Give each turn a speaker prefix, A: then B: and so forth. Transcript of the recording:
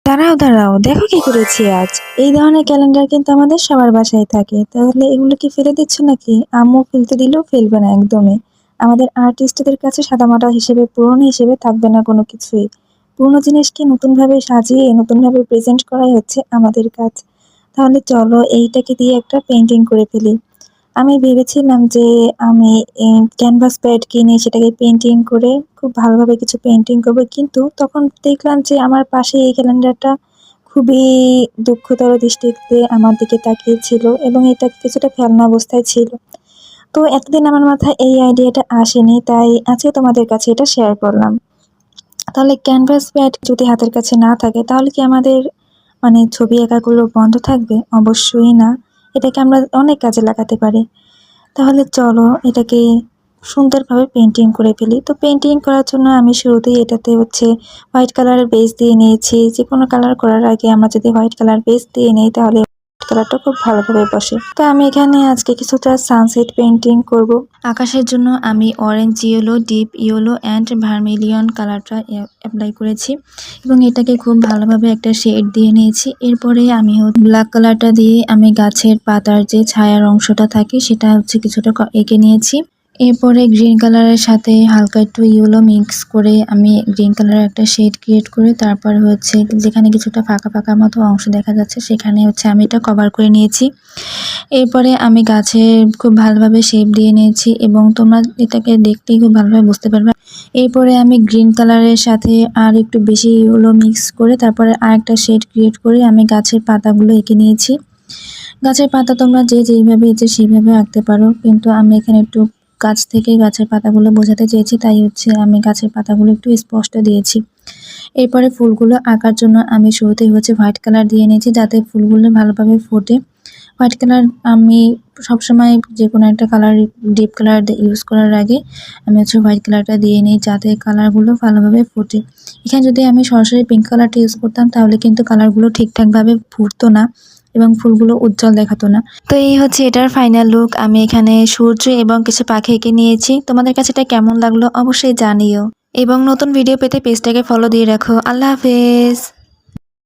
A: দাঁড়াও দাঁড়াও, দেখো কি করেছি আজ। এই ধরনের ক্যালেন্ডার কিন্তু আমাদের সবার বাসায় থাকে, তাহলে এগুলো কি ফেলে দিচ্ছ নাকি? আম্মু ফেলতে দিলেও ফেলবে না একদমই। আমাদের আর্টিস্টদের কাছে সাদামাটা হিসেবে, পুরনো হিসেবে থাকবে না কোনো কিছুই। পুরনো জিনিসকে নতুন ভাবে সাজিয়ে নতুন ভাবে প্রেজেন্ট করাই হচ্ছে আমাদের কাজ। তাহলে চলো এইটাকে দিয়ে একটা পেন্টিং করে ফেলি। আমি ভেবেছিলাম যে আমি ক্যানভাস প্যাড কিনে সেটাকে পেন্টিং করে খুব ভালোভাবে কিছু পেন্টিং করব, কিন্তু তখন দেখলাম যে আমার পাশে এই ক্যালেন্ডারটা খুবই দুঃখতর দৃষ্টিতে আমার দিকে তাকিয়েছিল এবং এটা কিছুটা ফেলনা অবস্থায় ছিল। তো এতদিন আমার মাথায় এই আইডিয়াটা আসেনি, তাই আজকে তোমাদের কাছে এটা শেয়ার করলাম। তাহলে ক্যানভাস প্যাড যদি হাতের কাছে না থাকে তাহলে কি আমাদের ছবি আঁকাগুলো বন্ধ থাকবে? অবশ্যই না। এটাকে আমরা অনেক কাজে লাগাতে পারি। তাহলে চলো এটাকে সুন্দরভাবে পেন্টিং করে ফেলি। তো পেন্টিং করার জন্য আমি শুরুতেই এটাতে হোয়াইট কালারের বেস দিয়ে নিয়েছি। যে কোনো কালার করার আগে আমরা যদি হোয়াইট কালার বেস দিয়ে নিই তাহলে কালারটা খুব ভালোভাবে বসে। তো আমি এখানে আজকে কিছুটা সানসেট পেন্টিং করব। আকাশের জন্য আমি orange yellow, deep yellow and vermilion কালারটা অ্যাপ্লাই করেছি এবং এটাকে খুব ভালোভাবে একটা শেড দিয়ে নিয়েছি। এরপরে আমি ব্ল্যাক কালারটা দিয়ে আমি গাছের পাতার যে ছায়ার অংশটা থাকে সেটা কিছুটা এঁকে নিয়েছি। এরপরে গ্রিন কালারের সাথে হালকা একটু ইয়েলো মিক্স করে আমি গ্রিন কালারের একটা শেড ক্রিয়েট করে তারপর যেখানে কিছুটা ফাঁকা ফাঁকা মতো অংশ দেখা যাচ্ছে সেখানে আমি এটা কভার করে নিয়েছি। এরপরে আমি গাছে খুব ভালোভাবে শেপ দিয়ে নিয়েছি এবং তোমরা এটাকে দেখতেই খুব ভালোভাবে বুঝতে পারবে। এরপরে আমি গ্রিন কালারের সাথে আর একটু বেশি ইয়েলো মিক্স করে তারপরে আর একটা শেড ক্রিয়েট করে আমি গাছের পাতাগুলো এঁকে নিয়েছি। গাছের পাতা তোমরা যেইভাবে ইচ্ছে সেইভাবে আঁকতে পারো, কিন্তু আমি এখানে একটু গাছ থেকে গাছের পাতাগুলো বোঝাতে চেয়েছি, তাই আমি গাছের পাতাগুলো একটু স্পষ্ট দিয়েছি। এরপরে ফুলগুলো আঁকার জন্য আমি শুরুতেই হোয়াইট কালার দিয়ে নিয়েছি যাতে ফুলগুলো ভালোভাবে ফোটে। হোয়াইট কালার আমি সবসময় যে কোনো একটা কালার ডিপ কালার ইউজ করার আগে আমি হোয়াইট কালারটা দিয়ে নিই যাতে কালারগুলো ভালোভাবে ফোটে। এখানে যদি আমি সরাসরি পিঙ্ক কালারটা ইউজ করতাম তাহলে কিন্তু কালারগুলো ঠিকঠাকভাবে ফুটতো না এবং ফুলগুলো উজ্জ্বল দেখাতো না। তো এই এটার ফাইনাল লুক। আমি এখানে সূর্য এবং কিছু পাখি এঁকে নিয়েছি। তোমাদের কাছে এটা কেমন লাগলো অবশ্যই জানিও এবং নতুন ভিডিও পেতে পেজটাকে ফলো দিয়ে রাখো। আল্লাহ হাফেজ।